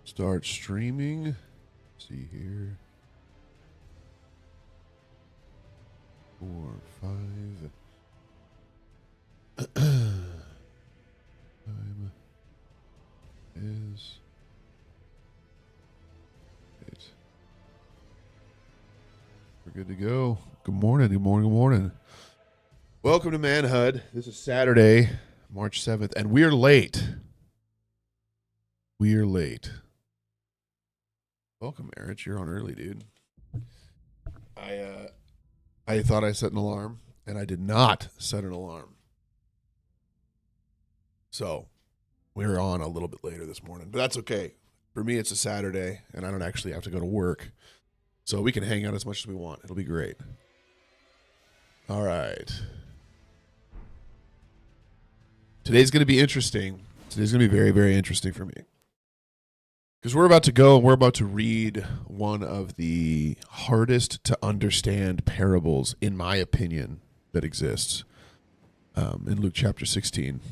Start streaming. Let's see here. 4, 5. Time is 8. We're good to go. Good morning. Good morning. Good morning. Welcome to Manhood. This is Saturday, March 7th, and we're late. We're late. Welcome, Erich. You're on early, dude. I thought I set an alarm, and I did not set an alarm. So we're on a little bit later this morning, but that's okay. For me, it's a Saturday, and I don't actually have to go to work, so we can hang out as much as we want. It'll be great. All right. Today's going to be interesting. Today's going to be very, very interesting for me. Because we're about to go and we're about to read one of the hardest to understand parables, in my opinion, that exists in Luke chapter 16.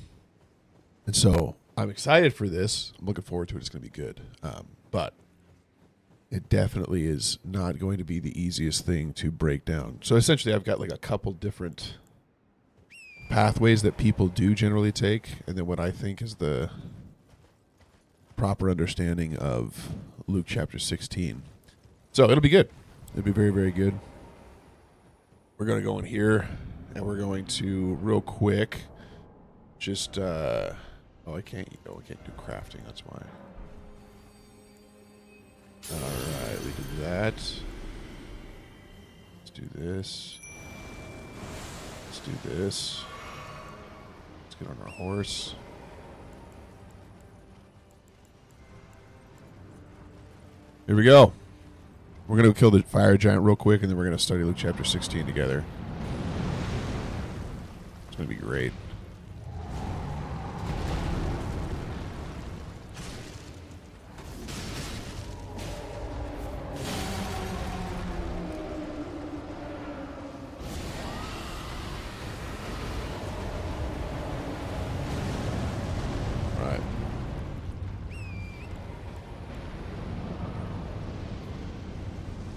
And so I'm excited for this. I'm looking forward to it. It's going to be good. But it definitely is not going to be the easiest thing to break down. So essentially I've got like a couple different pathways that people do generally take, and then what I think is the proper understanding of Luke chapter 16. So it'll be good. It'll be very, very good. We're going to go in here and we're going to real quick just I can't do crafting, that's why. Alright, we did that. Let's do this. Let's do this. Let's get on our horse. Here we go. We're going to kill the fire giant real quick, and then we're going to study Luke chapter 16 together. It's going to be great.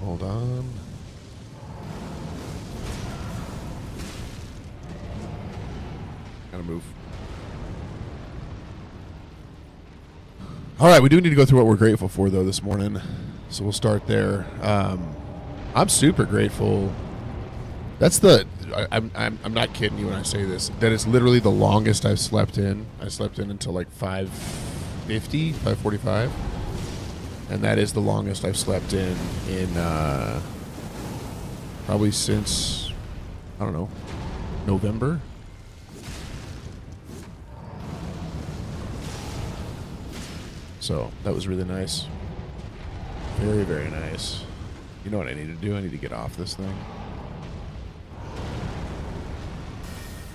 Hold on. Gotta move. All right, we do need to go through what we're grateful for, though, this morning. So we'll start there. I'm super grateful. That's I'm not kidding you when I say this. That is literally the longest I've slept in. I slept in until like 5:50, 5:45. And that is the longest I've slept in probably since, I don't know, November. So that was really nice. Very, very nice. You know what I need to do? I need to get off this thing.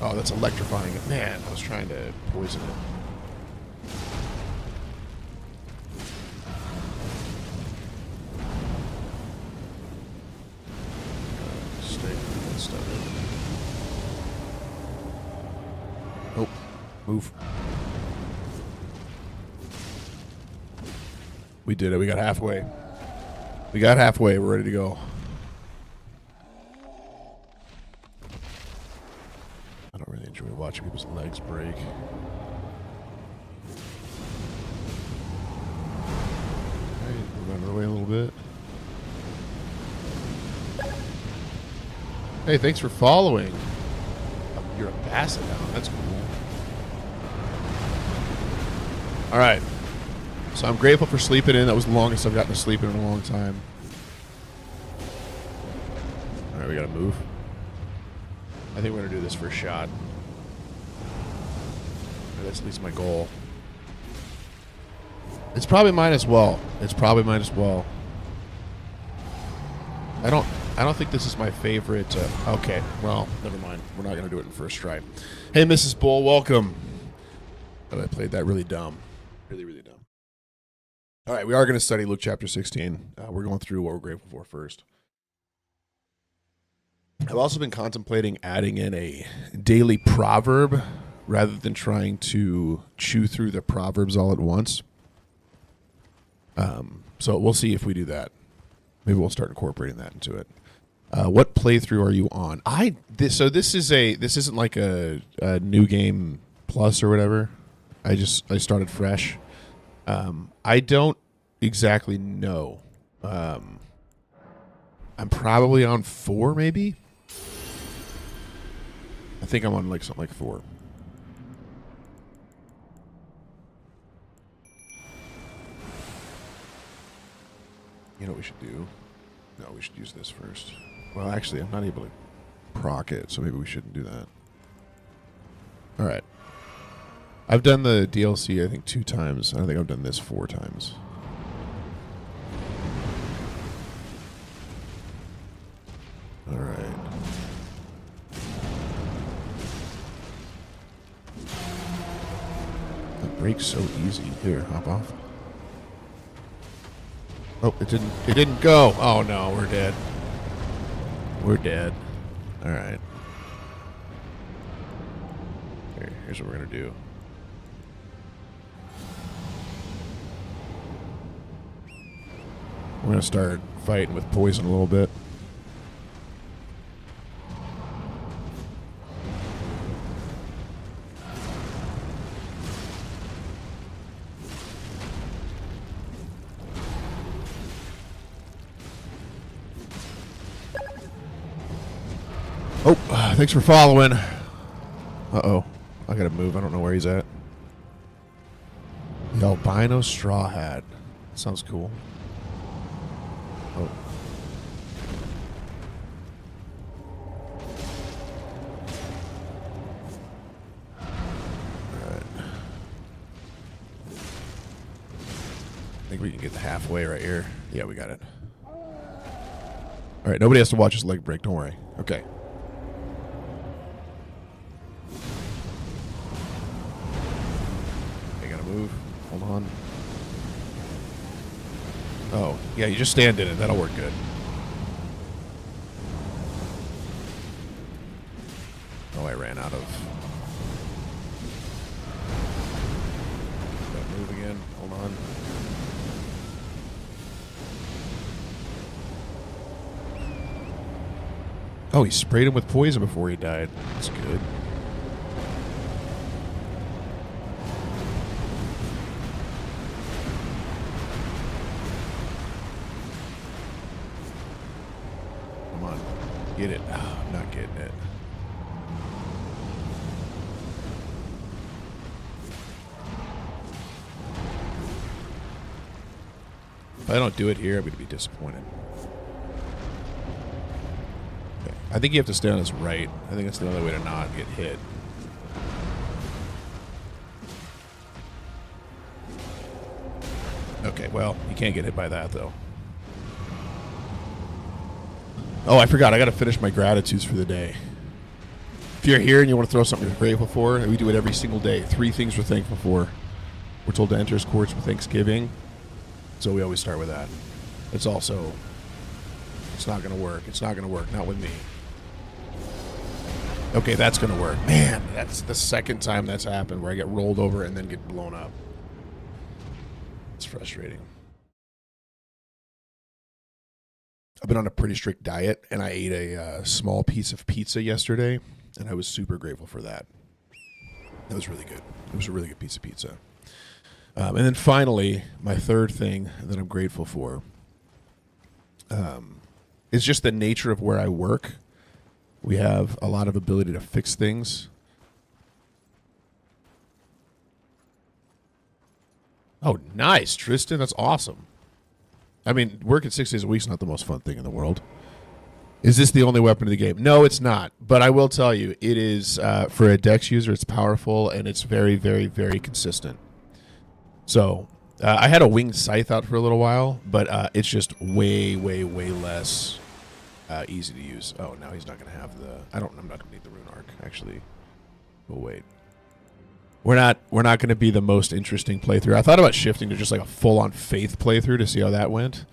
Oh, that's electrifying it. Man, I was trying to poison it. Oh, move. We did it. We got halfway. We got halfway. We're ready to go. I don't really enjoy watching people's legs break. Okay, move out of the way a little bit. Hey, thanks for following. Oh, you're a basset now. That's cool. All right. So I'm grateful for sleeping in. That was the longest I've gotten to sleep in a long time. All right, we got to move. I think we're going to do this first shot. Or that's at least my goal. It's probably mine as well. It's probably mine as well. I don't think this is my favorite. Okay, well, never mind. We're not going to do it in first try. Hey, Mrs. Bull, welcome. Oh, I played that really dumb. Really, really dumb. All right, we are going to study Luke chapter 16. We're going through what we're grateful for first. I've also been contemplating adding in a daily proverb rather than trying to chew through the proverbs all at once. So we'll see if we do that. Maybe we'll start incorporating that into it. What playthrough are you on? This isn't like a new game plus or whatever. I started fresh. I don't exactly know. I'm probably on 4, maybe. I think I'm on like something like 4. You know what we should do? No, we should use this first. Well, actually, I'm not able to proc it, so maybe we shouldn't do that. All right. I've done the DLC, I think, 2 times. I think I've done this 4 times. All right. The brake's so easy. Here, hop off. Oh, it didn't go. Oh no, we're dead. We're dead. All right. Here's what we're gonna do. We're gonna start fighting with poison a little bit. Oh, thanks for following. Uh-oh. I gotta move. I don't know where he's at. The albino straw hat. Sounds cool. Oh. Alright. I think we can get halfway right here. Yeah, we got it. Alright, nobody has to watch his leg break. Don't worry. Okay. Move. Hold on. Oh, yeah, you just stand in it. That'll work good. Oh, I ran out of... Gotta move again. Hold on. Oh, he sprayed him with poison before he died. That's good. Get it. Oh, I'm not getting it. If I don't do it here, I'm going to be disappointed. Okay. I think you have to stay on his right. I think that's the only way to not get hit. Okay, well, you can't get hit by that, though. Oh, I forgot. I got to finish my gratitudes for the day. If you're here and you want to throw something you're grateful for, we do it every single day. 3 things we're thankful for. We're told to enter his courts with thanksgiving, so we always start with that. It's also, it's not going to work. It's not going to work. Not with me. Okay, that's going to work. Man, that's the second time that's happened where I get rolled over and then get blown up. It's frustrating. I've been on a pretty strict diet, and I ate a small piece of pizza yesterday, and I was super grateful for that. That was really good. It was a really good piece of pizza. And then finally, my third thing that I'm grateful for is just the nature of where I work. We have a lot of ability to fix things. Oh, nice, Tristan. That's awesome. I mean, working 6 days a week is not the most fun thing in the world. Is this the only weapon in the game? No, it's not. But I will tell you, it is, for a Dex user, it's powerful, and it's very, very, very consistent. So, I had a winged scythe out for a little while, but it's just way, way, way less easy to use. Oh, now he's not going to have the... I'm not going to need the rune arc, actually. We'll wait. We're not going to be the most interesting playthrough. I thought about shifting to just like a full-on faith playthrough to see how that went.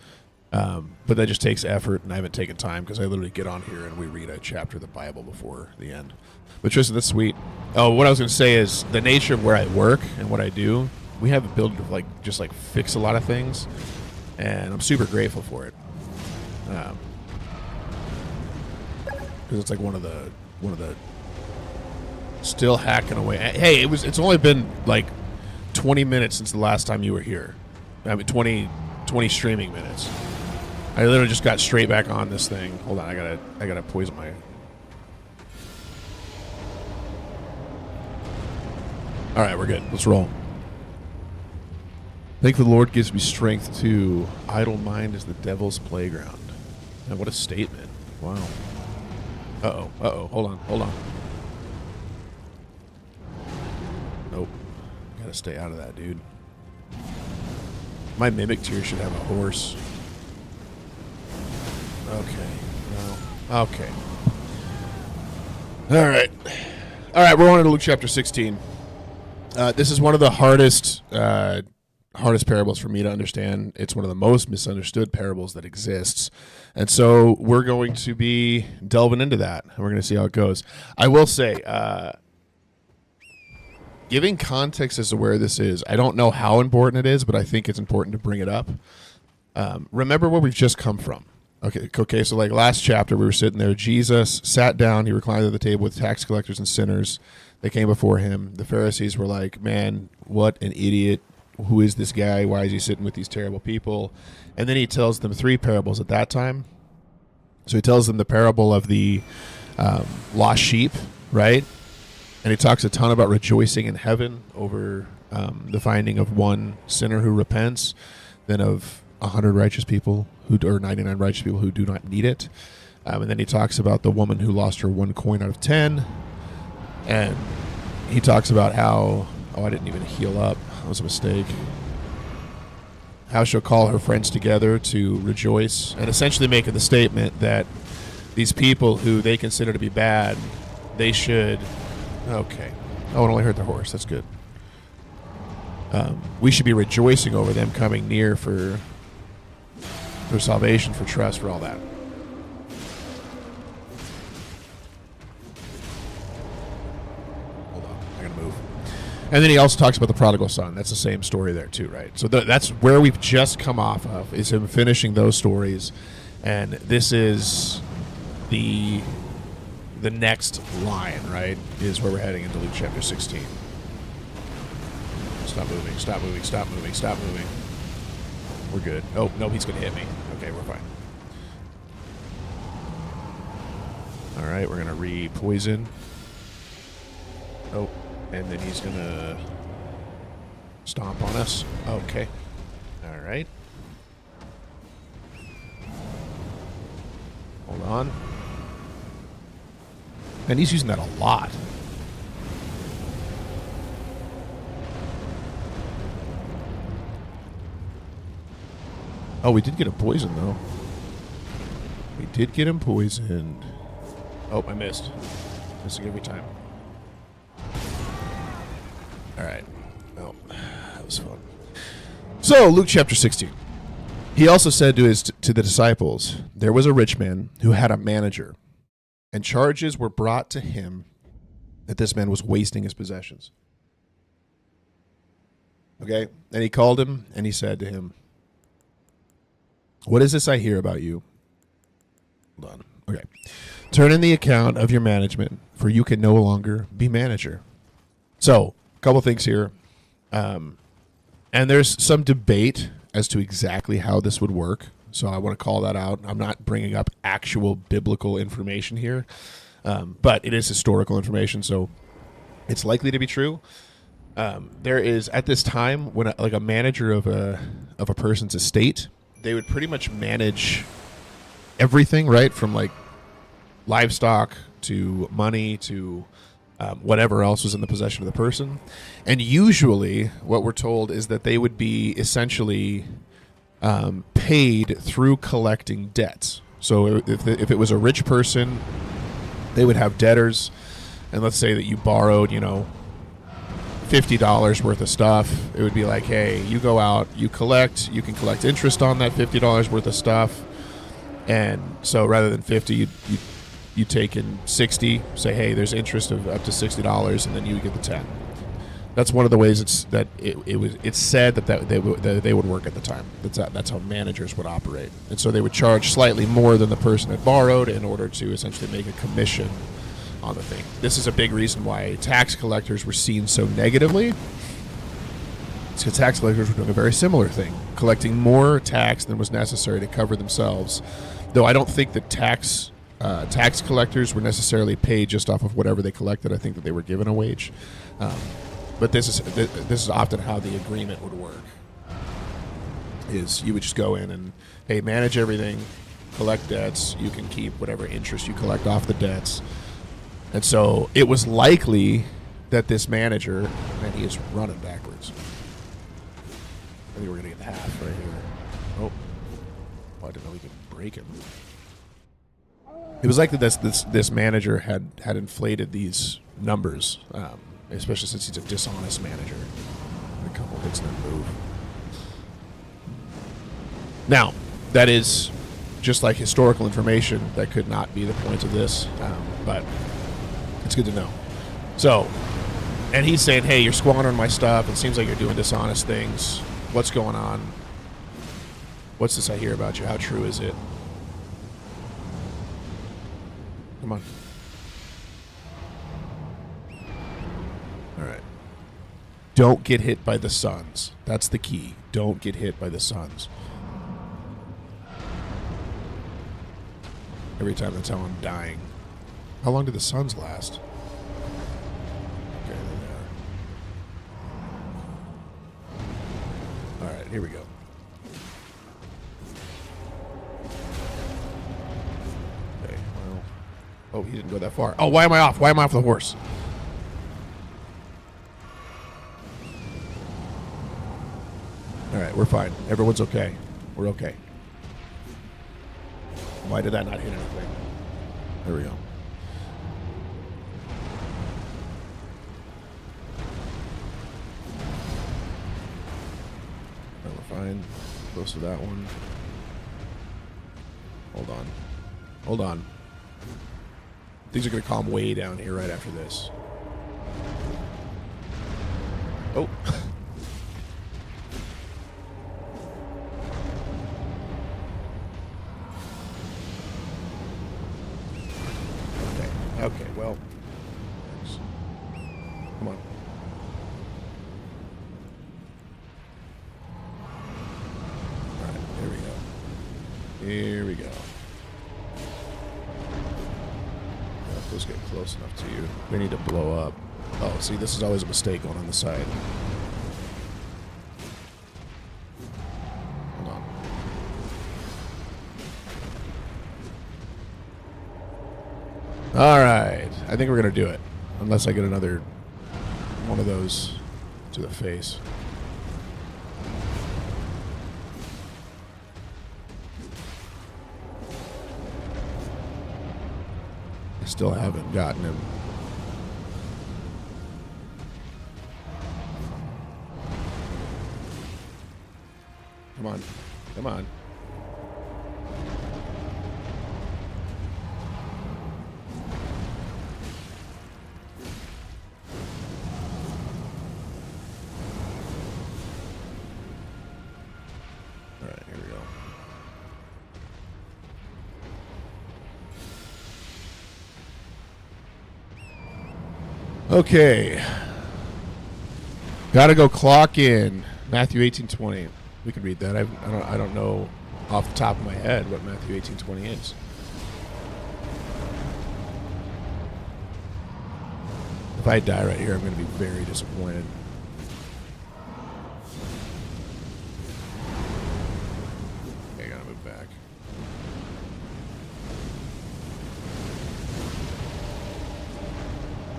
But that just takes effort, and I haven't taken time because I literally get on here and we read a chapter of the Bible before the end. But Tristan, that's sweet. Oh, what I was going to say is the nature of where I work and what I do we have the ability to like just like fix a lot of things, and I'm super grateful for it. Because it's like one of the still hacking away. Hey, it's only been like 20 minutes since the last time you were here. I mean 20 streaming minutes. I literally just got straight back on this thing. Hold on, I gotta poison my. All right, we're good. Let's roll. Thank the Lord gives me strength too. Idle mind is the devil's playground. Man, what a statement. Wow. Uh-oh. Hold on. Nope. Gotta stay out of that, dude. My mimic tier should have a horse. Okay. No. Okay. All right, we're on to Luke chapter 16. This is one of the hardest parables for me to understand. It's one of the most misunderstood parables that exists. And so we're going to be delving into that, and we're going to see how it goes. I will say, giving context as to where this is, I don't know how important it is, but I think it's important to bring it up. Remember where we've just come from. Okay, so like last chapter, we were sitting there. Jesus sat down. He reclined at the table with tax collectors and sinners. They came before him. The Pharisees were like, man, what an idiot. Who is this guy? Why is he sitting with these terrible people? And then he tells them 3 parables at that time. So he tells them the parable of the lost sheep, right? And he talks a ton about rejoicing in heaven over the finding of one sinner who repents, then of 100 righteous people or 99 righteous people who do not need it. And then he talks about the woman who lost her 1 coin out of 10. And he talks about how, I didn't even heal up. That was a mistake. How she'll call her friends together to rejoice, and essentially making the statement that these people who they consider to be bad, they should, okay. Oh, it only hurt the horse. That's good. We should be rejoicing over them coming near for salvation, for trust, for all that. Hold on, I gotta move. And then he also talks about the prodigal son. That's the same story there too, right? So that's where we've just come off of, is him finishing those stories. And this is the next line, right, is where we're heading into Luke chapter 16. Stop moving. We're good. Oh, no, he's going to hit me. Okay, we're fine. All right, we're going to re-poison. Oh, and then he's going to stomp on us. Okay. All right. Hold on. And he's using that a lot. Oh, we did get him poisoned, though. We did get him poisoned. Oh, I missed. Missing every time. All right. Oh, that was fun. So, Luke chapter 16. He also said to the disciples, there was a rich man who had a manager, and charges were brought to him that this man was wasting his possessions. Okay? And he called him, and he said to him, what is this I hear about you? Hold on. Okay. Turn in the account of your management, for you can no longer be manager. So, a couple things here. And there's some debate as to exactly how this would work. So I want to call that out. I'm not bringing up actual biblical information here, but it is historical information, so it's likely to be true. There is, at this time, when a manager of a person's estate, they would pretty much manage everything, right? From like livestock to money to whatever else was in the possession of the person. And usually what we're told is that they would be essentially paid through collecting debts. So if it was a rich person, they would have debtors. And let's say that you borrowed, $50 worth of stuff. It would be like, hey, you go out, you can collect interest on that $50 worth of stuff. And so rather than 50, you take in 60, say, hey, there's interest of up to $60, and then you get the 10. That's one of the ways it's said that they would work at the time. That's how managers would operate, and so they would charge slightly more than the person that borrowed in order to essentially make a commission on the thing. This is a big reason why tax collectors were seen so negatively. It's because tax collectors were doing a very similar thing, collecting more tax than was necessary to cover themselves. Though I don't think that tax collectors were necessarily paid just off of whatever they collected. I think that they were given a wage. But this is often how the agreement would work. Is you would just go in and, hey, manage everything, collect debts. You can keep whatever interest you collect off the debts. And so it was likely that this manager, and he is running backwards. I think we're going to get half right here. Oh, I didn't know we could break him. It was likely that this manager had inflated these numbers. Especially since he's a dishonest manager. A couple hits and then move. Now, that is just like historical information. That could not be the point of this, but it's good to know. So, and he's saying, hey, you're squandering my stuff. It seems like you're doing dishonest things. What's going on? What's this I hear about you? How true is it? Come on. All right. Don't get hit by the suns. That's the key. Don't get hit by the suns. Every time that's how I'm dying. How long do the suns last? Okay, there they are. All right, here we go. Okay, well. Oh, he didn't go that far. Oh, why am I off? Why am I off the horse? All right, we're fine. Everyone's okay. We're okay. Why did that not hit anything? There we go. Oh, we're fine. Close to that one. Hold on. Hold on. Things are going to calm way down here right after this. Oh. Okay, well, come on. All right, here we go. Here we go. Let's get close enough to you. We need to blow up. Oh, see, this is always a mistake going on the side. Hold on. All right. I think we're going to do it. Unless I get another one of those to the face. I still haven't gotten him. Come on. Come on. All right, here we go. Okay. Gotta go clock in. Matthew 18:20. We can read that. I don't know off the top of my head what Matthew 18:20 is. If I die right here, I'm going to be very disappointed. Okay, I gotta move back.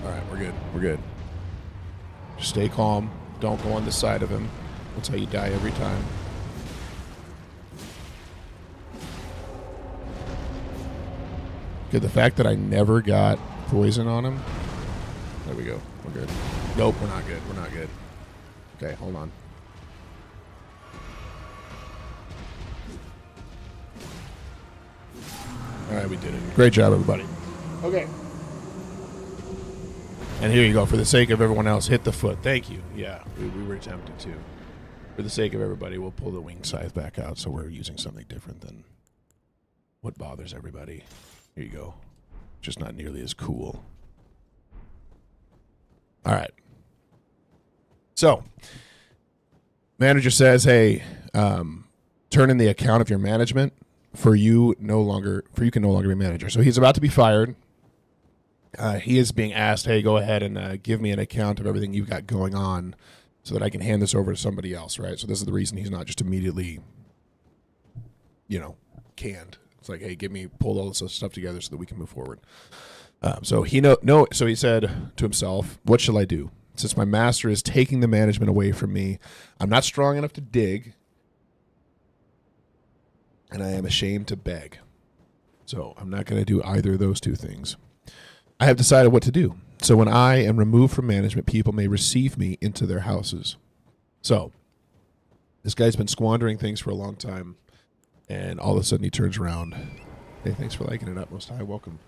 All right, we're good. We're good. Just stay calm. Don't go on the side of him. That's how you die every time. Okay, the fact that I never got poison on him. There we go. We're good. Nope, we're not good. We're not good. Okay, hold on. All right, we did it. Great job, everybody. Okay. And here you go. For the sake of everyone else, hit the foot. Thank you. Yeah, we were tempted to. For the sake of everybody, we'll pull the wing scythe back out, so we're using something different than what bothers everybody. Here you go. Just not nearly as cool. All right. So, manager says, "Hey, turn in the account of your management for you can no longer be manager." So he's about to be fired. He is being asked, "Hey, go ahead and give me an account of everything you've got going on, so that I can hand this over to somebody else." Right. So this is the reason he's not just immediately, canned. It's like, "Hey, pull all this stuff together so that we can move forward." So So he said to himself, "What shall I do? Since my master is taking the management away from me, I'm not strong enough to dig, and I am ashamed to beg. So I'm not going to do either of those two things. I have decided what to do. So when I am removed from management, people may receive me into their houses." So this guy's been squandering things for a long time, and all of a sudden he turns around. Hey, thanks for liking it up, Most High. Welcome.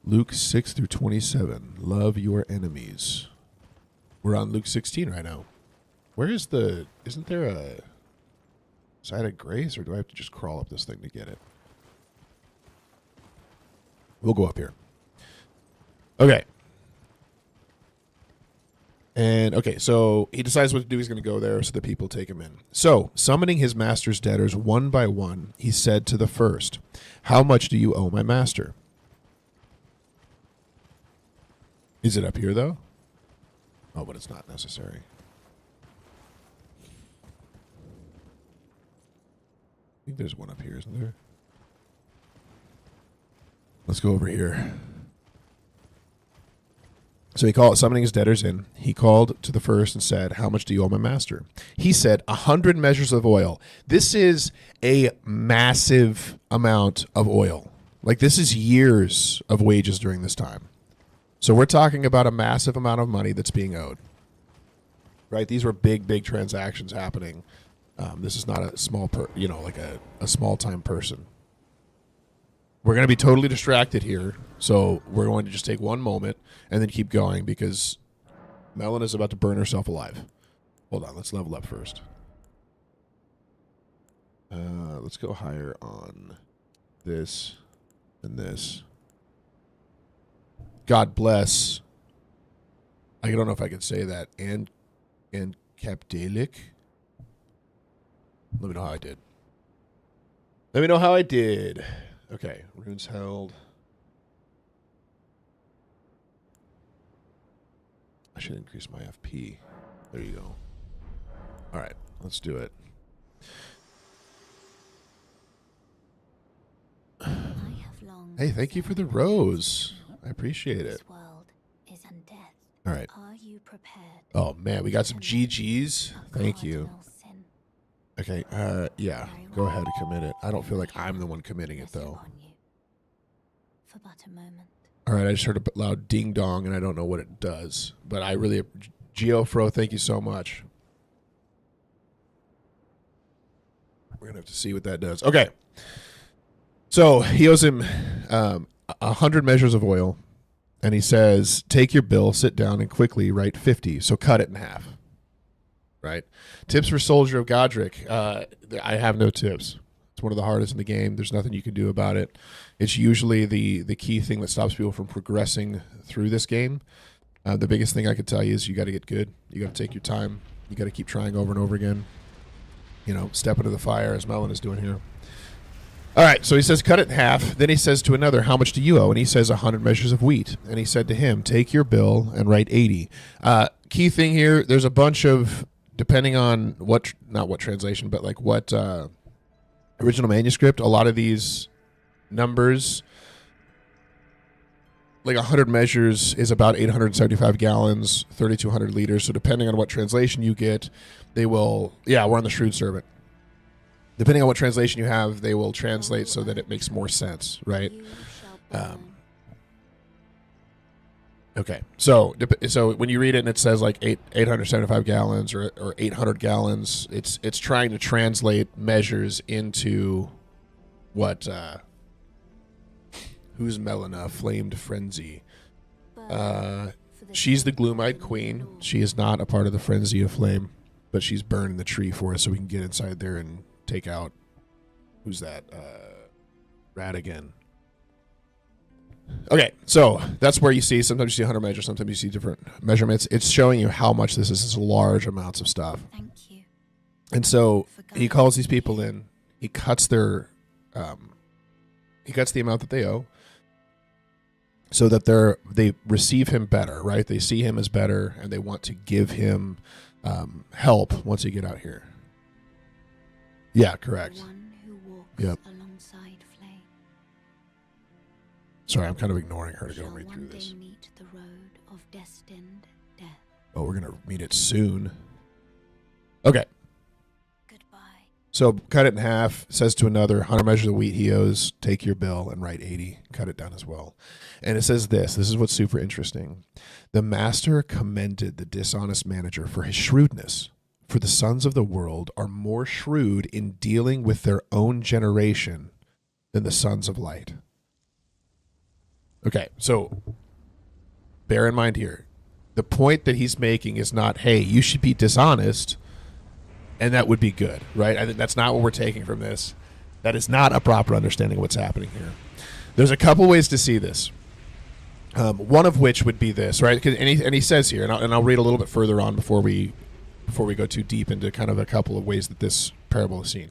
Luke 6 through 27. Love your enemies. We're on Luke 16 right now. Isn't there a side of grace, or do I have to just crawl up this thing to get it? We'll go up here. Okay. So he decides what to do. He's going to go there so the people take him in. So, summoning his master's debtors one by one, he said to the first, "How much do you owe my master?" Is it up here, though? Oh, but it's not necessary. I think there's one up here, isn't there? Let's go over here. So summoning his debtors in, he called to the first and said, "How much do you owe my master?" He said, 100 measures of oil. This is a massive amount of oil. Like, this is years of wages during this time. So we're talking about a massive amount of money that's being owed. Right? These were big transactions happening. This is not a small, a small-time person. We're going to be totally distracted here, so we're going to just take one moment and then keep going because Melon is about to burn herself alive. Hold on, let's level up first. Let's go higher on this and this. God bless. I don't know if I can say that. And Capdalic. Let me know how I did. Okay, runes held. I should increase my FP. There you go. All right, let's do it. Hey, thank you for the rose. I appreciate it. All right. Are you prepared? Oh man, we got some GGs. Thank you. Okay, yeah, go ahead and commit it. I don't feel like I'm the one committing it, though. For but a moment. All right, I just heard a loud ding-dong, and I don't know what it does. But I really... GeoFro, thank you so much. We're going to have to see what that does. Okay. So, he owes him 100 measures of oil, and he says, "Take your bill, sit down, and quickly write 50. So cut it in half." Right? Tips for Soldier of Godric. I have no tips. It's one of the hardest in the game. There's nothing you can do about it. It's usually the key thing that stops people from progressing through this game. The biggest thing I could tell you is you got to get good. You got to take your time. You got to keep trying over and over again. Step into the fire as Melon is doing here. All right, so he says, cut it in half. Then he says to another, "How much do you owe?" And he says, 100 measures of wheat. And he said to him, "Take your bill and write 80. Key thing here, there's a bunch of, depending on not what translation, but like what original manuscript, a lot of these numbers, like 100 measures is about 875 gallons, 3,200 liters. So depending on what translation you get, they will, we're on the Shrewd Servant. Depending on what translation you have, they will translate so that it makes more sense, right? Okay, so when you read it and it says like 875 gallons or 800 gallons, it's trying to translate measures into what who's Melina, Flamed Frenzy. She's the gloom-eyed queen. She is not a part of the frenzy of flame, but she's burning the tree for us so we can get inside there and take out, who's that? Radigan. Okay, so that's where you see, sometimes you see 100 measures, sometimes you see different measurements. It's showing you how much this is large amounts of stuff. Thank you. And so he calls these people in. He cuts their, he cuts the amount that they owe, so that they receive him better, right? They see him as better, and they want to give him help once you get out here. Yeah, correct. One who walks Yep. alongside flame. Sorry, I'm kind of ignoring her to go Shall and read one through day this. meet the road of destined death. Oh, we're going to meet it soon. Okay. Goodbye. So cut it in half, says to another, 100 measures of wheat he owes, take your bill and write 80. Cut it down as well. And it says this is what's super interesting. The master commended the dishonest manager for his shrewdness, for the sons of the world are more shrewd in dealing with their own generation than the sons of light. Okay, so bear in mind here, the point that he's making is not, hey, you should be dishonest, and that would be good, right? I think that's not what we're taking from this. That is not a proper understanding of what's happening here. There's a couple ways to see this. One of which would be this, right? And he says here, and I'll read a little bit further on before we go too deep into kind of a couple of ways that this parable is seen.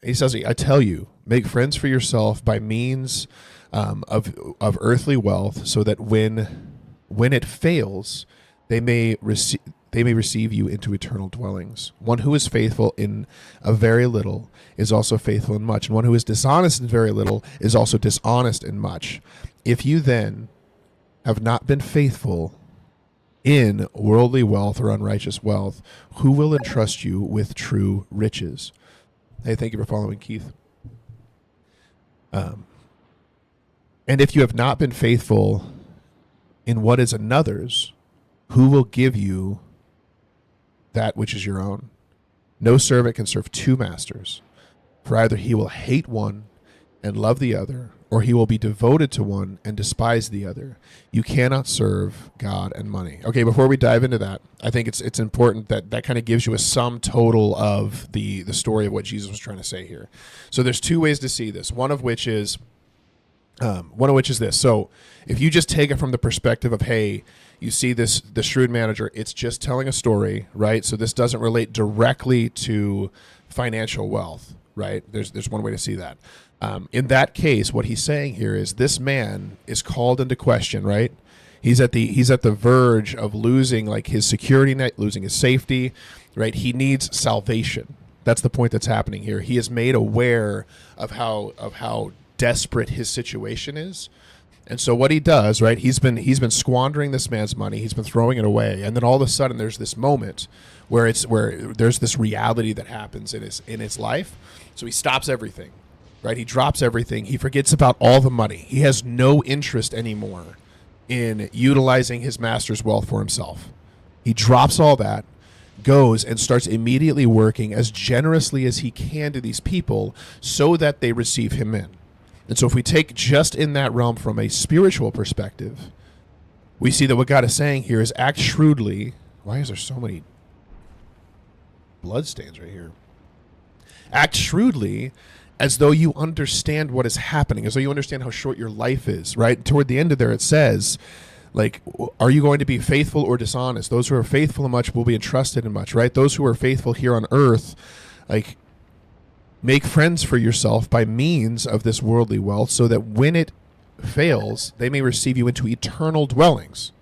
He says, I tell you, make friends for yourself by means of earthly wealth, so that when it fails, they may receive you into eternal dwellings. One who is faithful in a very little is also faithful in much, and one who is dishonest in very little is also dishonest in much. If you then have not been faithful in worldly wealth or unrighteous wealth, who will entrust you with true riches? Hey, thank you for following, Keith. And if you have not been faithful in what is another's, who will give you that which is your own? No servant can serve two masters, for either he will hate one and love the other, or he will be devoted to one and despise the other. You cannot serve God and money. Okay, before we dive into that, I think it's important that kind of gives you a sum total of the story of what Jesus was trying to say here. So there's two ways to see this. One of which is this. So if you just take it from the perspective of, hey, you see the shrewd manager, it's just telling a story, right? So this doesn't relate directly to financial wealth, right? There's one way to see that. In that case, what he's saying here is this man is called into question, right? He's at the verge of losing like his security net, losing his safety, right? He needs salvation. That's the point that's happening here. He is made aware of how desperate his situation is. And so what he does, right? He's been squandering this man's money. He's been throwing it away. And then all of a sudden there's this moment where there's this reality that happens in his life. So he stops everything. Right? He drops everything. He forgets about all the money. He has no interest anymore in utilizing his master's wealth for himself. He drops all that, goes and starts immediately working as generously as he can to these people so that they receive him in. And so if we take just in that realm from a spiritual perspective, we see that what God is saying here is act shrewdly. Why is there so many bloodstains right here? Act shrewdly, as though you understand what is happening, as though you understand how short your life is, right? Toward the end of there, it says, like, are you going to be faithful or dishonest? Those who are faithful in much will be entrusted in much, right? Those who are faithful here on earth, like, make friends for yourself by means of this worldly wealth, so that when it fails, they may receive you into eternal dwellings.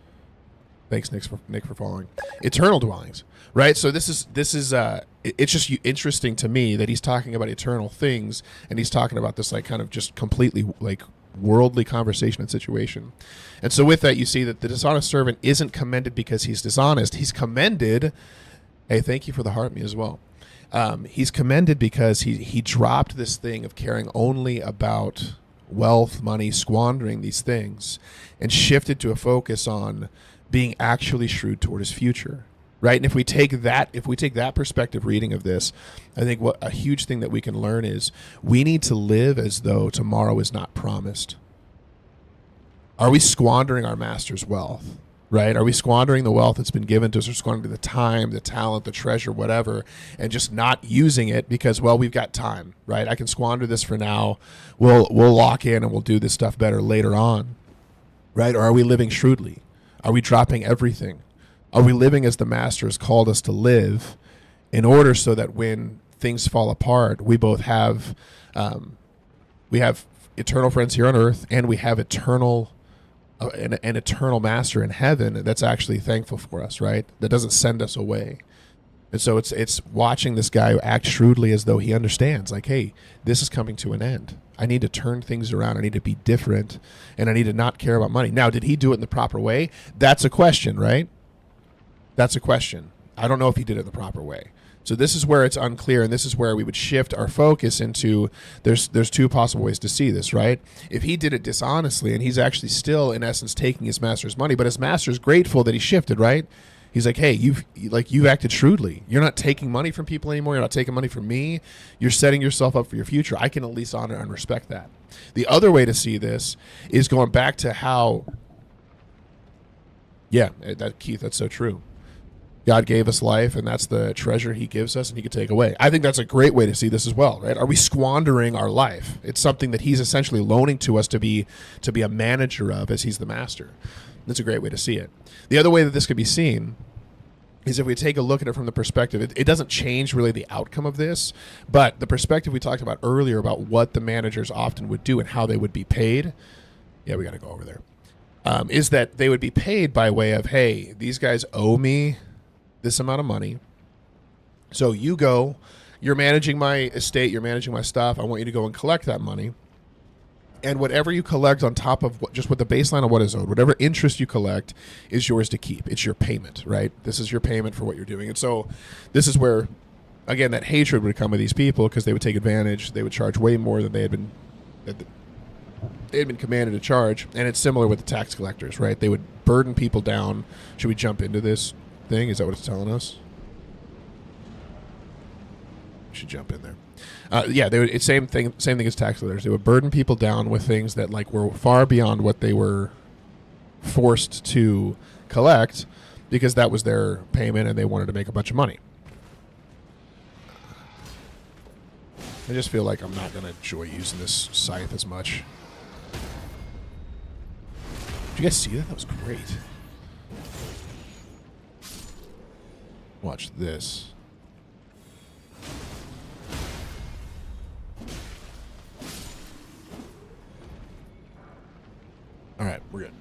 Thanks, Nick, for following. Eternal dwellings, right? So this is it's just interesting to me that he's talking about eternal things, and he's talking about this like kind of just completely like worldly conversation and situation. And so with that, you see that the dishonest servant isn't commended because he's dishonest. He's commended. Hey, thank you for the heart me as well. He's commended because he dropped this thing of caring only about wealth, money, squandering these things, and shifted to a focus on being actually shrewd toward his future, right? And if we take that perspective reading of this, I think what a huge thing that we can learn is we need to live as though tomorrow is not promised. Are we squandering our master's wealth? Right? Are we squandering the wealth that's been given to us, or squandering the time, the talent, the treasure, whatever, and just not using it because, well, we've got time, right? I can squander this for now. We'll lock in and we'll do this stuff better later on, right? Or are we living shrewdly? Are we dropping everything? Are we living as the master has called us to live, in order so that when things fall apart, we both have, we have eternal friends here on earth, and we have an eternal master in heaven that's actually thankful for us, right? That doesn't send us away. And so it's watching this guy act shrewdly as though he understands, like, hey, this is coming to an end. I need to turn things around. I need to be different, and I need to not care about money. Now, did he do it in the proper way? That's a question, right? That's a question. I don't know if he did it the proper way. So this is where it's unclear, and this is where we would shift our focus into, there's two possible ways to see this, right? If he did it dishonestly, and he's actually still, in essence, taking his master's money, but his master's grateful that he shifted, right? He's like, hey, you've acted shrewdly. You're not taking money from people anymore. You're not taking money from me. You're setting yourself up for your future. I can at least honor and respect that. The other way to see this is going back to how, Keith, that's so true. God gave us life, and that's the treasure he gives us, and he could take away. I think that's a great way to see this as well, right? Are we squandering our life? It's something that he's essentially loaning to us to be a manager of, as he's the master. That's a great way to see it. The other way that this could be seen is if we take a look at it from the perspective, it doesn't change really the outcome of this, but the perspective we talked about earlier about what the managers often would do and how they would be paid. Yeah, we got to go over there. Is that they would be paid by way of, hey, these guys owe me this amount of money. So you go, you're managing my estate, you're managing my stuff. I want you to go and collect that money. And whatever you collect on top of what the baseline of what is owed, whatever interest you collect is yours to keep. It's your payment, right? This is your payment for what you're doing. And so this is where, again, that hatred would come with these people, because they would take advantage. They would charge way more than they had been commanded to charge. And it's similar with the tax collectors, right? They would burden people down. Should we jump into this thing? Is that what it's telling us? We should jump in there. They would. It's same thing as tax collectors. They would burden people down with things that were far beyond what they were forced to collect, because that was their payment and they wanted to make a bunch of money. I just feel like I'm not going to enjoy using this scythe as much. Did you guys see that? That was great. Watch this. All right, we're good.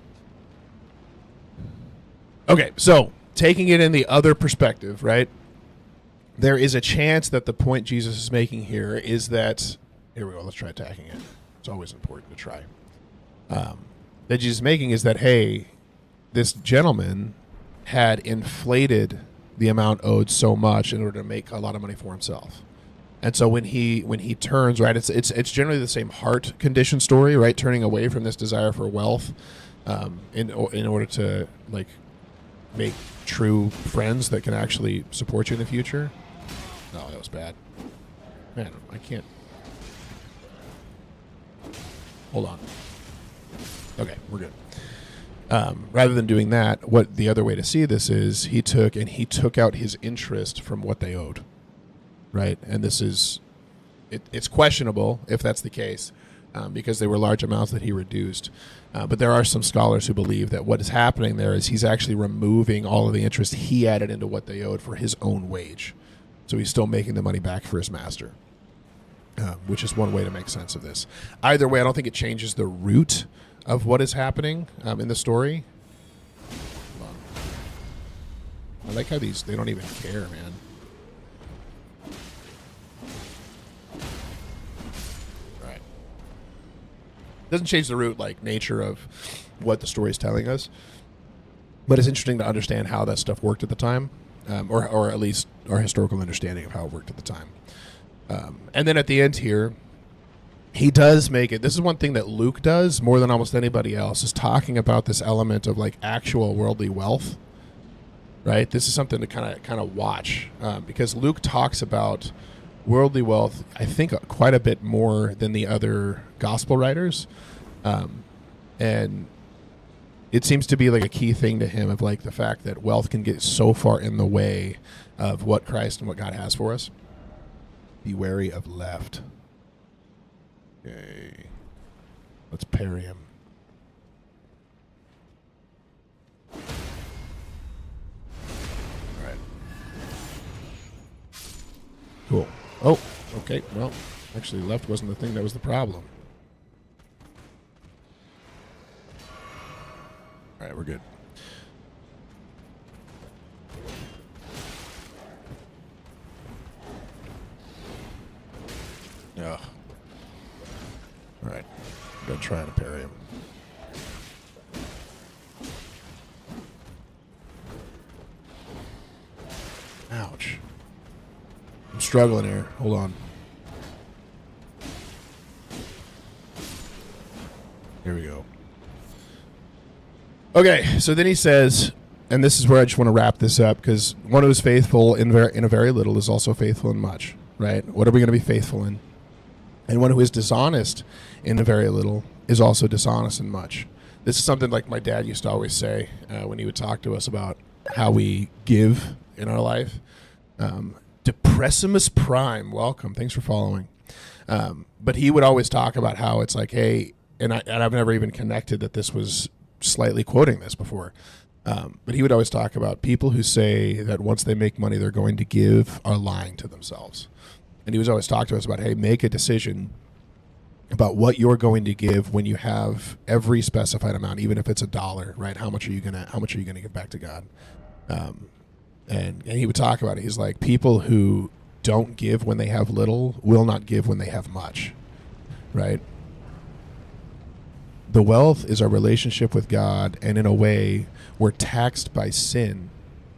Okay, so taking it in the other perspective, right? There is a chance that the point Jesus is making here is that, here we go, let's try attacking it. It's always important to try. That Jesus is making is that, hey, this gentleman had inflated the amount owed so much in order to make a lot of money for himself. And so when he turns, right, it's generally the same heart condition story, right? Turning away from this desire for wealth, in order to make true friends that can actually support you in the future. No, that was bad. Man, I can't. Hold on. Okay, we're good. Rather than doing that, what the other way to see this is, he took out his interest from what they owed. Right, and this is, it's questionable if that's the case, because they were large amounts that he reduced. But there are some scholars who believe that what is happening there is he's actually removing all of the interest he added into what they owed for his own wage. So he's still making the money back for his master, which is one way to make sense of this. Either way, I don't think it changes the root of what is happening in the story. I like how they don't even care, man. Doesn't change the root nature of what the story is telling us, but it's interesting to understand how that stuff worked at the time, or at least our historical understanding of how it worked at the time. And then at the end here, he does make it. This is one thing that Luke does more than almost anybody else, is talking about this element of actual worldly wealth. Right. This is something to kind of watch, because Luke talks about worldly wealth, I think, quite a bit more than the other gospel writers. And it seems to be like a key thing to him of like the fact that wealth can get so far in the way of what Christ and what God has for us. Be wary of left. Okay. Let's parry him. All right. Cool. Oh, okay. Well, actually, left wasn't the thing that was the problem. All right, we're good. Ugh. All right. I'm going to try to parry him. Ouch. I'm struggling here. Hold on. Here we go. Okay, so then he says, and this is where I just want to wrap this up, because one who is faithful in a very little is also faithful in much, right? What are we going to be faithful in? And one who is dishonest in a very little is also dishonest in much. This is something like my dad used to always say when he would talk to us about how we give in our life. Depressimus Prime, welcome. Thanks for following. But he would always talk about how it's like, hey, and I've never even connected that this was slightly quoting this before. But he would always talk about people who say that once they make money, they're going to give are lying to themselves. And he was always talking to us about, hey, make a decision about what you're going to give when you have every specified amount, even if it's $1, right? How much are you gonna give back to God? And he would talk about it. He's like, people who don't give when they have little will not give when they have much, right? The wealth is our relationship with God, and in a way, we're taxed by sin,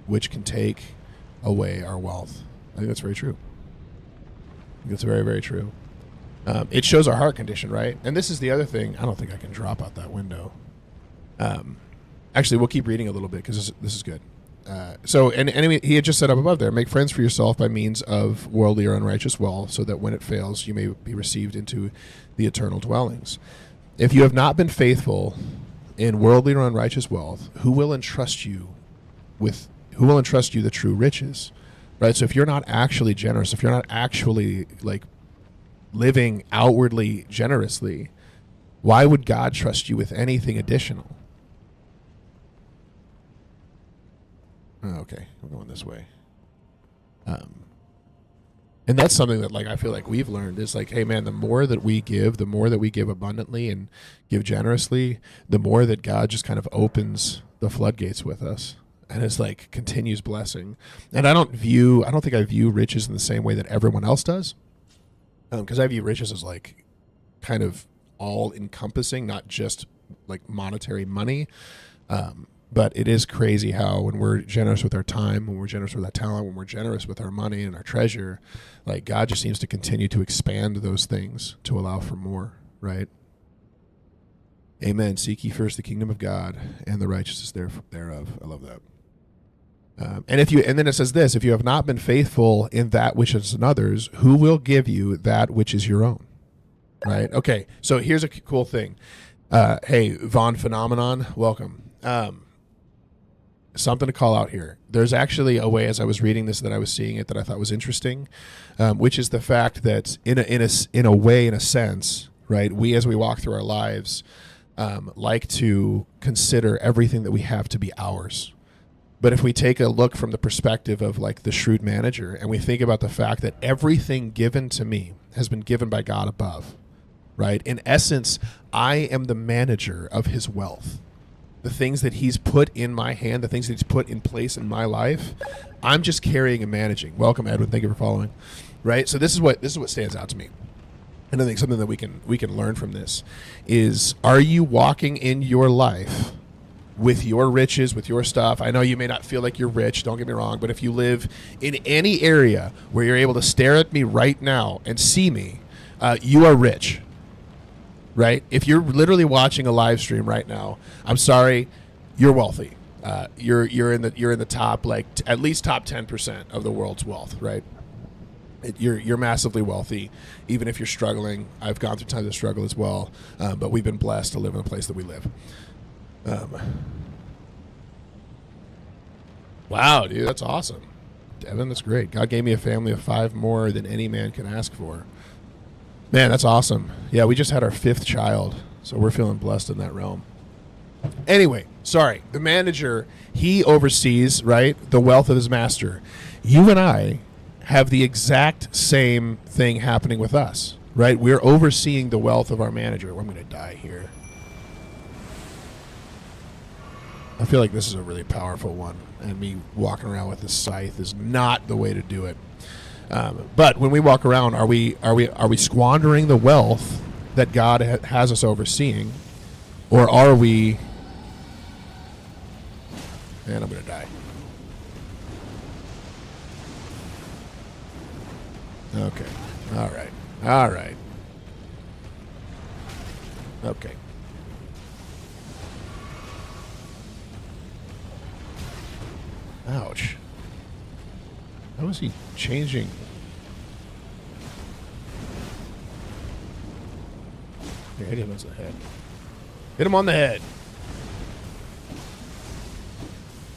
which can take away our wealth. I think that's very true. That's very, very true. It shows our heart condition, right? And this is the other thing. I don't think I can drop out that window. Actually, we'll keep reading a little bit because this is good. So anyway, he had just set up above there, make friends for yourself by means of worldly or unrighteous wealth, so that when it fails, you may be received into the eternal dwellings. If you have not been faithful in worldly or unrighteous wealth, who will entrust you the true riches? Right? So if you're not actually generous, if you're not actually like living outwardly generously, why would God trust you with anything additional? Oh, okay, we're going this way. And that's something that, like, I feel like we've learned is like, hey man, the more that we give abundantly and give generously, the more that God just kind of opens the floodgates with us. And it's like continues blessing. And I don't think I view riches in the same way that everyone else does. Because I view riches as like kind of all encompassing, not just like monetary money. But it is crazy how when we're generous with our time, when we're generous with our talent, when we're generous with our money and our treasure, like God just seems to continue to expand those things to allow for more, right? Amen. Seek ye first the kingdom of God and the righteousness thereof. I love that. And then it says this: if you have not been faithful in that which is another's, who will give you that which is your own? Right? Okay. So here's a cool thing. Hey, Von Phenomenon, welcome. Something to call out here. There's actually a way, as I was reading this, that I was seeing it that I thought was interesting, which is the fact that in a sense, right? We, as we walk through our lives, like to consider everything that we have to be ours. But if we take a look from the perspective of like the shrewd manager, and we think about the fact that everything given to me has been given by God above, right? In essence, I am the manager of his wealth. The things that he's put in my hand, the things that he's put in place in my life, I'm just carrying and managing. Welcome, Edwin. Thank you for following. Right? So this is what stands out to me. And I think something that we can learn from this is, are you walking in your life with your riches, with your stuff? I know you may not feel like you're rich, don't get me wrong, but if you live in any area where you're able to stare at me right now and see me, you are rich, right? If you're literally watching a live stream right now, I'm sorry, you're wealthy. You're in the top, like at least top 10% of the world's wealth, right? You're massively wealthy, even if you're struggling. I've gone through times of struggle as well, but we've been blessed to live in the place that we live. Wow, dude, that's awesome. Devin, that's great. God gave me a family of 5 more than any man can ask for. Man, that's awesome. Yeah, we just had our 5th child, so we're feeling blessed in that realm. Anyway, sorry. The manager, he oversees, right, the wealth of his master. You and I have the exact same thing happening with us, right? We're overseeing the wealth of our manager. I'm going to die here. I feel like this is a really powerful one, and me walking around with this scythe is not the way to do it. But when we walk around, are we squandering the wealth that God has us overseeing, or are we? And I'm going to die. Okay. All right. All right. Okay. Ouch. How is he changing? Here, hit him on the head. Hit him on the head.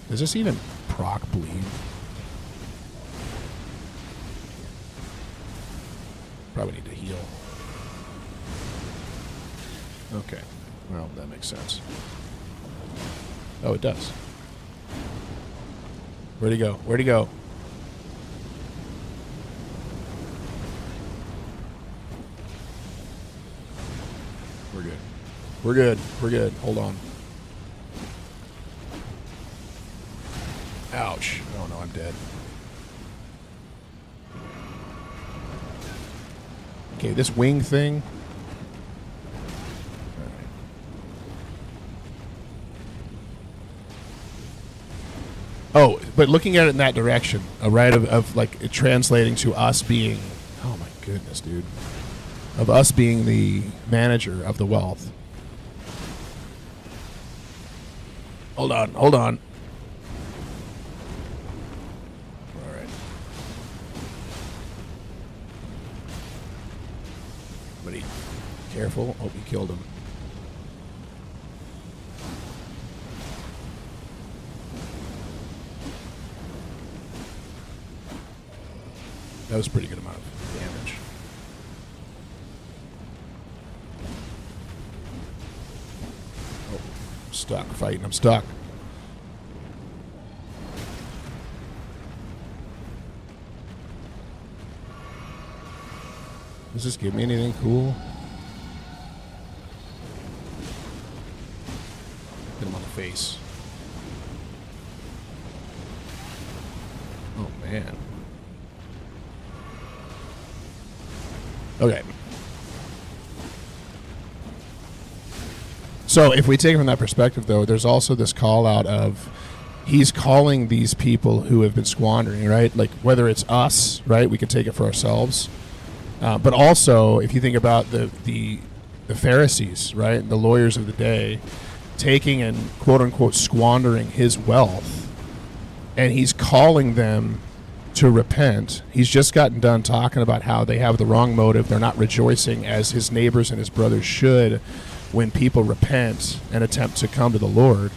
Does this even proc bleed? Probably need to heal. Okay. Well, that makes sense. Oh, it does. Where'd he go? Where'd he go? We're good. We're good. We're good. Hold on. Ouch. Oh, no, I'm dead. Okay, this wing thing. All right. Oh, but looking at it in that direction, right, of like it translating to us being, oh my goodness, dude, of us being the manager of the wealth. Hold on, hold on. All right. Buddy, careful. Oh, you killed him. That was a pretty good amount of damage. Oh, I'm stuck fighting. I'm stuck. Does this give me anything cool? Hit him on the face. Oh, man. Okay. So if we take it from that perspective, though, there's also this call out of he's calling these people who have been squandering, right? Like whether it's us, right? We can take it for ourselves. But also, if you think about the Pharisees, right? The lawyers of the day, taking and quote unquote squandering his wealth, and he's calling them to repent. He's just gotten done talking about how they have the wrong motive. They're not rejoicing as his neighbors and his brothers should when people repent and attempt to come to the Lord.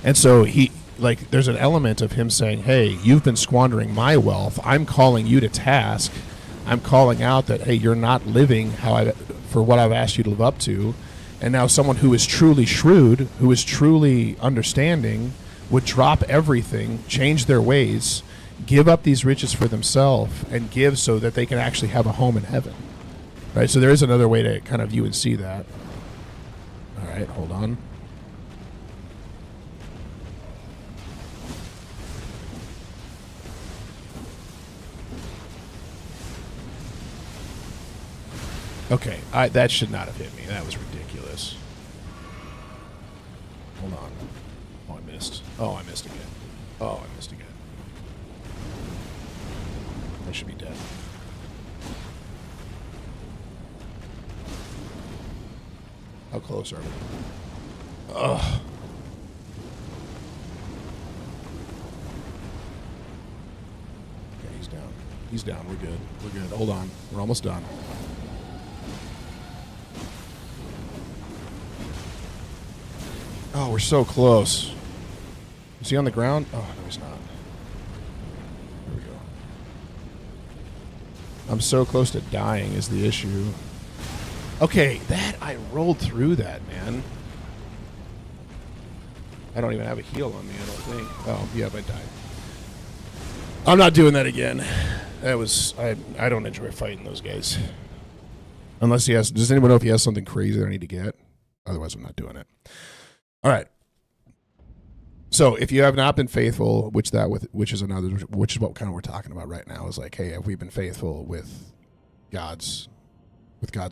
And so there's an element of him saying, hey, you've been squandering my wealth. I'm calling you to task. I'm calling out that, hey, you're not living for what I've asked you to live up to. And now someone who is truly shrewd, who is truly understanding, would drop everything, change their ways, give up these riches for themselves, and give so that they can actually have a home in heaven. Right? So there is another way to kind of view and see that. All right, hold on. Okay, that should not have hit me. That was ridiculous. Hold on. Oh, I missed. Oh, I missed again. Oh, I missed again. I should be dead. How close are we? Ugh. Okay, he's down. He's down. We're good. We're good. Hold on. We're almost done. Oh, we're so close. Is he on the ground? Oh, no, he's not. There we go. I'm so close to dying is the issue. Okay, I rolled through that, man. I don't even have a heal on me, I don't think. Oh, yeah, I died. I'm not doing that again. That was... I don't enjoy fighting those guys. Unless he has... Does anyone know if he has something crazy that I need to get? Otherwise, I'm not doing it. All right. So if you have not been faithful, which is what kind of we're talking about right now, is like, hey, have we been faithful with God's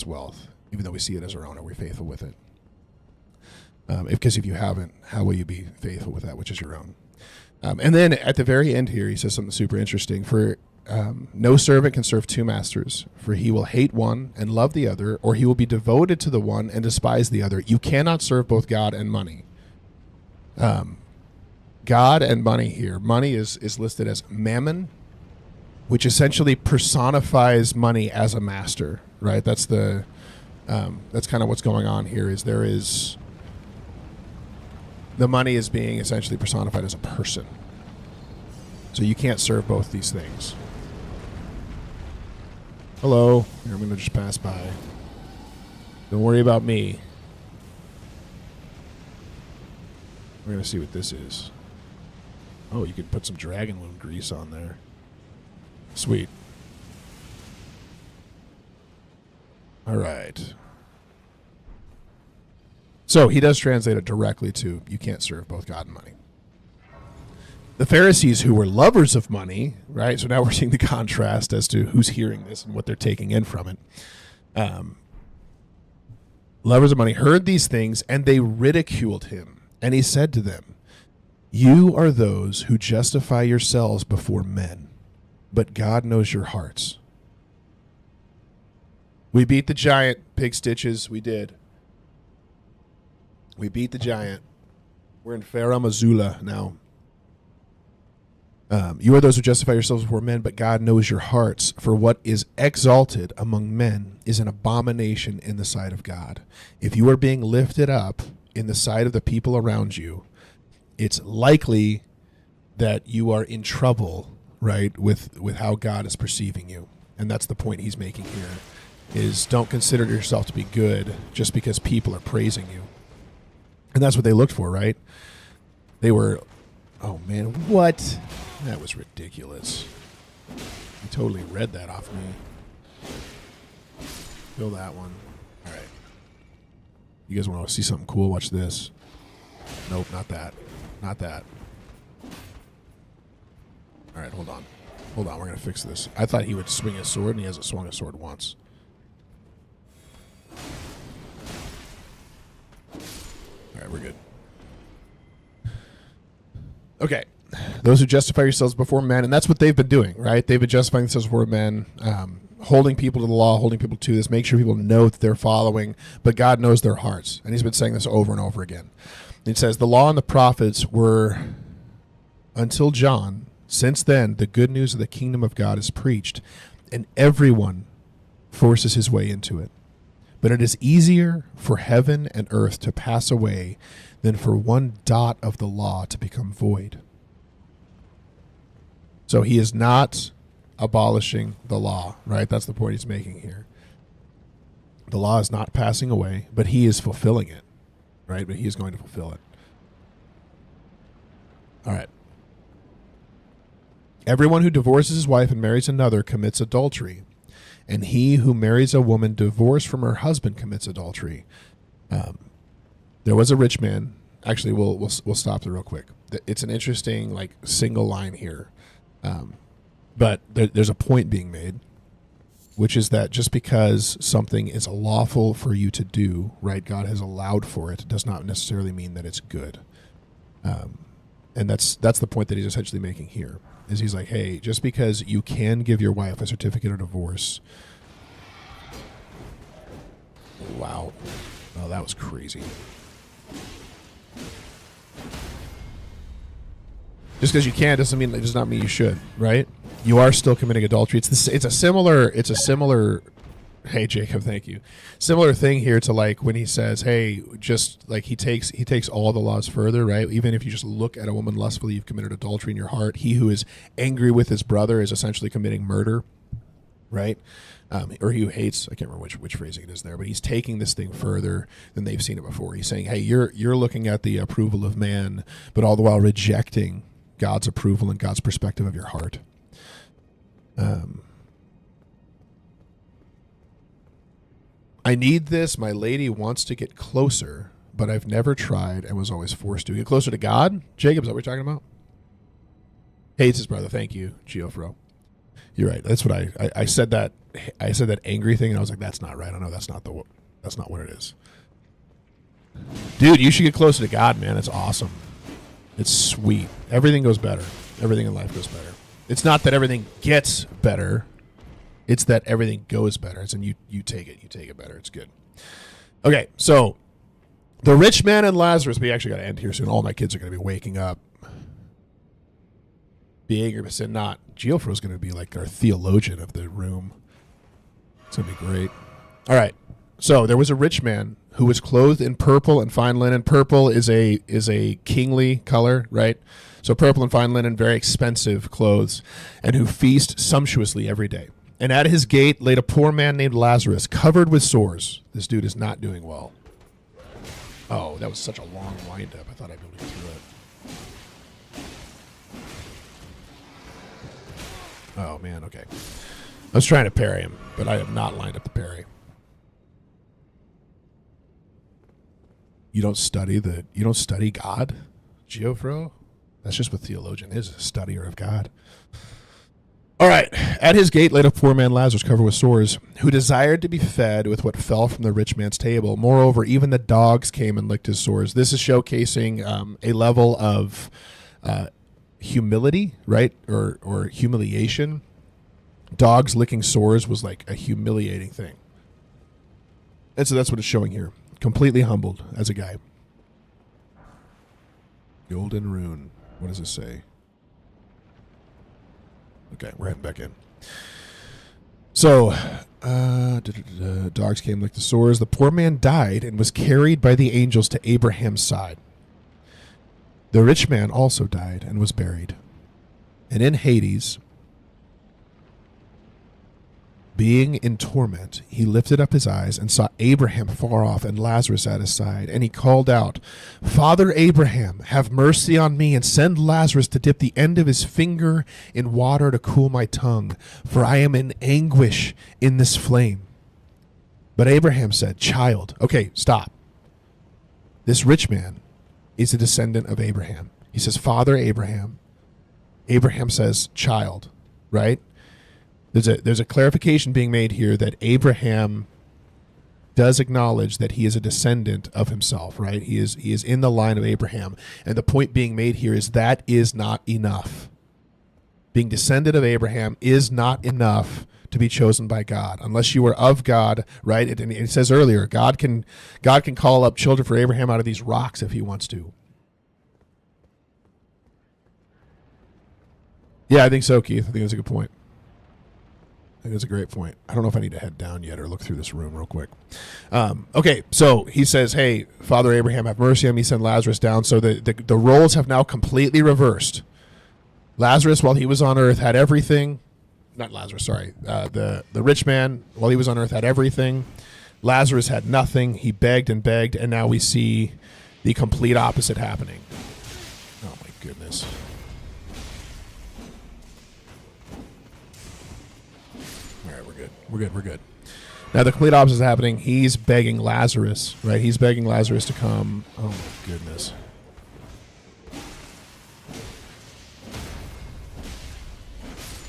wealth, even though we see it as our own? Are we faithful with it? Because if you haven't, how will you be faithful with that which is your own? And then at the very end here, he says something super interesting. For no servant can serve two masters, for he will hate one and love the other, or he will be devoted to the one and despise the other. You cannot serve both God and money. God and money here. Money is listed as mammon, which essentially personifies money as a master, right? That's kind of what's going on here. The money is being essentially personified as a person. So you can't serve both these things. Hello. Here, I'm going to just pass by. Don't worry about me. We're going to see what this is. Oh, you could put some dragon wound grease on there. Sweet. All right. So he does translate it directly to you can't serve both God and money. The Pharisees, who were lovers of money, right? So now we're seeing the contrast as to who's hearing this and what they're taking in from it. Lovers of money heard these things and they ridiculed him. And he said to them, "You are those who justify yourselves before men, but God knows your hearts." We beat the giant, pig stitches. We did. We beat the giant. We're in Farah Mazula now. You are those who justify yourselves before men, but God knows your hearts. For what is exalted among men is an abomination in the sight of God. If you are being lifted up in the sight of the people around you, it's likely that you are in trouble, right, with how God is perceiving you. And that's the point he's making here, is don't consider yourself to be good just because people are praising you. And that's what they looked for, right? They were, oh man, what? That was ridiculous. You totally read that off me. Kill that one. All right. You guys want to see something cool? Watch this. Nope, not that. Not that. All right, hold on. Hold on, we're going to fix this. I thought he would swing his sword, and he hasn't swung his sword once. All right, we're good. Okay. Those who justify yourselves before men, and that's what they've been doing, right? They've been justifying themselves before men, holding people to the law, holding people to this, make sure people know that they're following, but God knows their hearts. And he's been saying this over and over again. It says, the law and the prophets were until John. Since then, the good news of the kingdom of God is preached, and everyone forces his way into it. But it is easier for heaven and earth to pass away than for one dot of the law to become void. So he is not abolishing the law, right? That's the point he's making here. The law is not passing away, but he is fulfilling it, right? But he is going to fulfill it. All right. Everyone who divorces his wife and marries another commits adultery, and he who marries a woman divorced from her husband commits adultery. There was a rich man. Actually, we'll stop there real quick. It's an interesting single line here. But there's a point being made, which is that just because something is lawful for you to do, right, God has allowed for it, does not necessarily mean that it's good. And that's the point that he's essentially making here, is he's like, hey, just because you can give your wife a certificate of divorce. Wow. Oh, that was crazy. Just because you can does not mean you should, right? You are still committing adultery. It's a similar Hey Jacob, thank you. Similar thing here to like when he says, "Hey, just like he takes all the laws further, right? Even if you just look at a woman lustfully, you've committed adultery in your heart. He who is angry with his brother is essentially committing murder, right? Or he who hates, I can't remember which phrasing it is there, but he's taking this thing further than they've seen it before. He's saying, hey, you're looking at the approval of man, but all the while rejecting God's approval and God's perspective of your heart. I need this. My lady wants to get closer, but I've never tried and was always forced to. Get closer to God? Jacob, is that what you're talking about? Hates his brother. Thank you, Geofro. You're right. That's what I said that. I said that angry thing, and I was like, that's not right. I know that's not what it is. Dude, you should get closer to God, man. It's awesome. It's sweet. Everything goes better. Everything in life goes better. It's not that everything gets better. It's that everything goes better. It's and you take it. You take it better. It's good. Okay, so the rich man and Lazarus. We actually got to end here soon. All my kids are going to be waking up. Be angry, but sin not. Geofro's going to be like our theologian of the room. It's going to be great. All right. So there was a rich man who was clothed in purple and fine linen. Purple is a kingly color, right? So purple and fine linen, very expensive clothes, and who feast sumptuously every day. And at his gate laid a poor man named Lazarus, covered with sores. This dude is not doing well. Oh, that was such a long wind-up. I thought I'd be able to get through it. Oh, man, okay. I was trying to parry him, but I have not lined up the parry. You don't study God, Geofro? That's just what theologian is, a studier of God. All right. At his gate laid a poor man Lazarus covered with sores, who desired to be fed with what fell from the rich man's table. Moreover, even the dogs came and licked his sores. This is showcasing a level of humility, right? Or humiliation. Dogs licking sores was like a humiliating thing. And so that's what it's showing here. Completely humbled as a guy. Golden rune. What does it say? Okay, we're heading back in. So, dogs came like the sores. The poor man died and was carried by the angels to Abraham's side. The rich man also died and was buried. And in Hades, being in torment, he lifted up his eyes and saw Abraham far off and Lazarus at his side. And he called out, Father Abraham, have mercy on me and send Lazarus to dip the end of his finger in water to cool my tongue, for I am in anguish in this flame. But Abraham said, Child. Okay, stop. This rich man is a descendant of Abraham. He says, Father Abraham. Abraham says, Child, right? There's a clarification being made here that Abraham does acknowledge that he is a descendant of himself, right? He is in the line of Abraham. And the point being made here is that is not enough. Being descendant of Abraham is not enough to be chosen by God. Unless you are of God, right? It says earlier, God can call up children for Abraham out of these rocks if he wants to. Yeah, I think so, Keith. I think that's a good point. I think that's a great point. I don't know if I need to head down yet or look through this room real quick. Okay, so he says, hey, Father Abraham, have mercy on me, send Lazarus down. So the roles have now completely reversed. Lazarus, while he was on earth, had everything. Not Lazarus, sorry. The rich man, while he was on earth, had everything. Lazarus had nothing. He begged, and now we see the complete opposite happening. Oh, my goodness. We're good. Now the complete opposite is happening. He's begging Lazarus, right? He's begging Lazarus to come. Oh my goodness.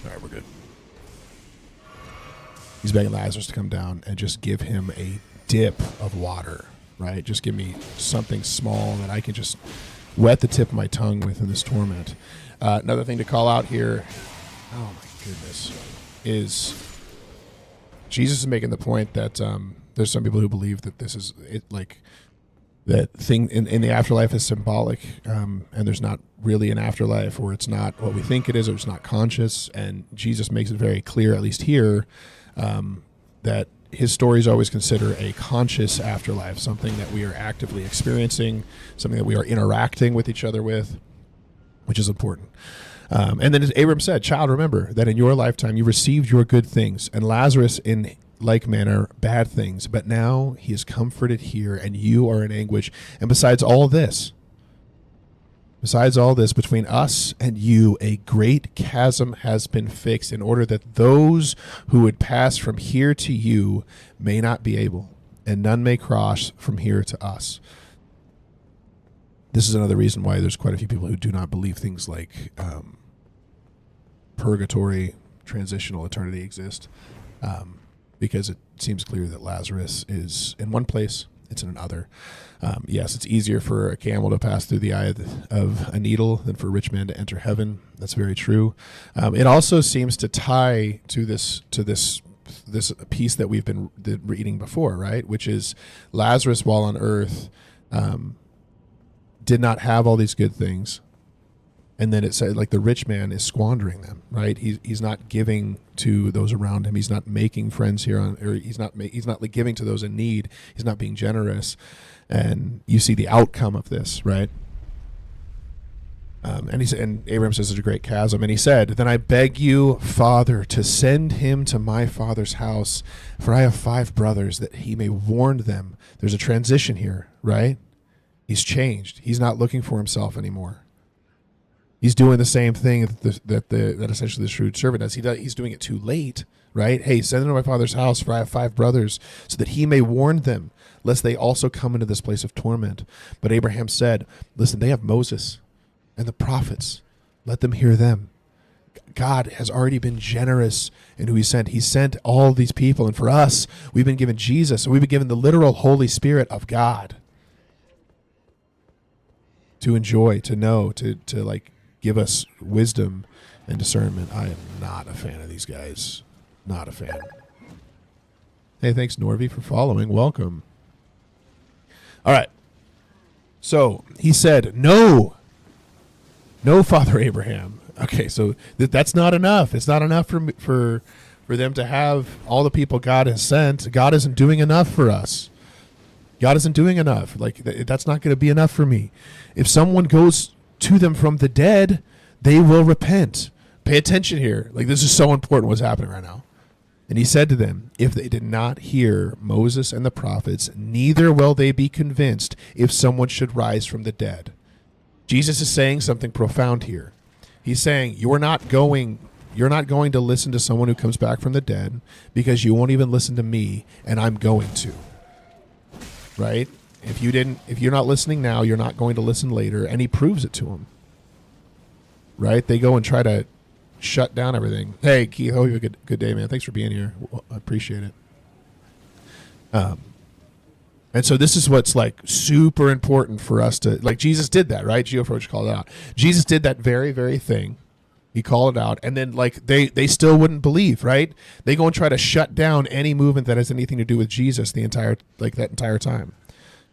All right, we're good. He's begging Lazarus to come down and just give him a dip of water, right? Just give me something small that I can just wet the tip of my tongue with in this torment. Another thing to call out here, oh my goodness, is Jesus is making the point that there's some people who believe that this is it, like that thing in the afterlife is symbolic, and there's not really an afterlife, or it's not what we think it is, or it's not conscious. And Jesus makes it very clear, at least here, that his stories always consider a conscious afterlife, something that we are actively experiencing, something that we are interacting with each other with, which is important. And then as Abram said, child, remember that in your lifetime you received your good things, and Lazarus in like manner bad things, but now he is comforted here, and you are in anguish. And besides all this, between us and you, a great chasm has been fixed, in order that those who would pass from here to you may not be able, and none may cross from here to us. This is another reason why there's quite a few people who do not believe things like purgatory, transitional eternity exist, because it seems clear that Lazarus is in one place, it's in another. Yes, it's easier for a camel to pass through the eye of a needle than for a rich man to enter heaven. That's very true. It also seems to tie to this piece that we've been reading before, right? Which is Lazarus, while on earth, did not have all these good things. And then it said, like, the rich man is squandering them, right? He's not giving to those around him. He's not making friends here he's not like giving to those in need. He's not being generous. And you see the outcome of this, right? And he said, and Abraham says there's a great chasm. And he said, then I beg you, Father, to send him to my father's house, for I have 5 brothers, that he may warn them. There's a transition here, right? He's changed. He's not looking for himself anymore. He's doing the same thing that essentially the shrewd servant does. He's doing it too late, right? Hey, send them to my father's house, for I have 5 brothers, so that he may warn them, lest they also come into this place of torment. But Abraham said, listen, they have Moses and the prophets. Let them hear them. God has already been generous in who he sent. He sent all these people. And for us, we've been given Jesus. And we've been given the literal Holy Spirit of God to enjoy, to know, to like, give us wisdom and discernment. I am not a fan of these guys. Not a fan. Hey, thanks, Norby, for following. Welcome. All right. So he said, no, Father Abraham. Okay, so that's not enough. It's not enough for them to have all the people God has sent. God isn't doing enough for us. God isn't doing enough. Like, that's not going to be enough for me. If someone goes to them from the dead, they will repent. Pay attention here. Like, this is so important what's happening right now. And he said to them, if they did not hear Moses and the prophets, neither will they be convinced if someone should rise from the dead. Jesus is saying something profound here. He's saying, you're not going to listen to someone who comes back from the dead, because you won't even listen to me, and I'm going to. Right? If you're not listening now, you're not going to listen later. And he proves it to them. Right? They go and try to shut down everything. Hey, Keith, hope you have a good day, man. Thanks for being here. I appreciate it. And so this is what's like super important for us to, like, Jesus did that, right? Geofroach called it out. Jesus did that very, very thing. He called it out, and then like they still wouldn't believe, right? They go and try to shut down any movement that has anything to do with Jesus that entire time.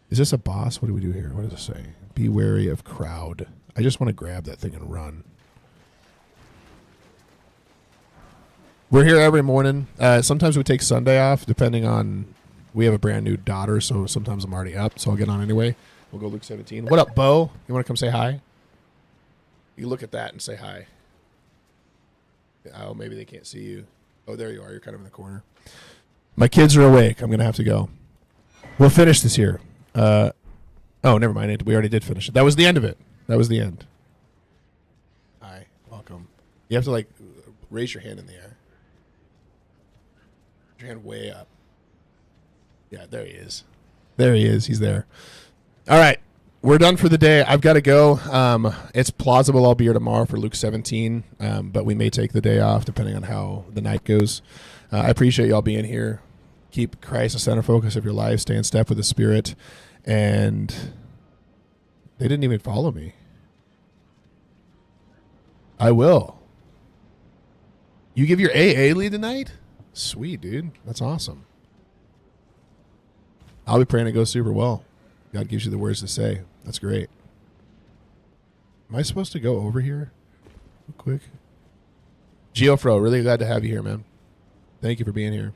Is this a boss? What do we do here? What does it say? Be wary of crowd. I just want to grab that thing and run. We're here every morning. Sometimes we take Sunday off, depending on, we have a brand new daughter, so sometimes I'm already up, so I'll get on anyway. We'll go Luke 17. What up, Bo? You want to come say hi? You look at that and say hi. Oh, maybe they can't see you. Oh, there you are. You're kind of in the corner. My kids are awake. I'm going to have to go. We'll finish this here. Oh, never mind. We already did finish it. That was the end of it. That was the end. Hi. Welcome. You have to, like, raise your hand in the air. Put your hand way up. Yeah, there he is. There he is. He's there. All right. We're done for the day. I've got to go. It's plausible I'll be here tomorrow for Luke 17, but we may take the day off depending on how the night goes. I appreciate y'all being here. Keep Christ the center focus of your life. Stay in step with the Spirit. And they didn't even follow me. I will. You give your AA lead tonight? Sweet, dude. That's awesome. I'll be praying it goes super well. God gives you the words to say. That's great. Am I supposed to go over here real quick? Geofro, really glad to have you here, man. Thank you for being here.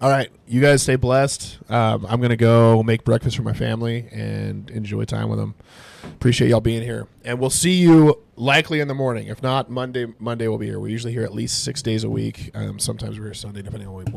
All right. You guys stay blessed. I'm going to go make breakfast for my family and enjoy time with them. Appreciate y'all being here. And we'll see you likely in the morning. If not, Monday we'll be here. We're usually here at least 6 days a week. Sometimes we're here Sunday, depending on when we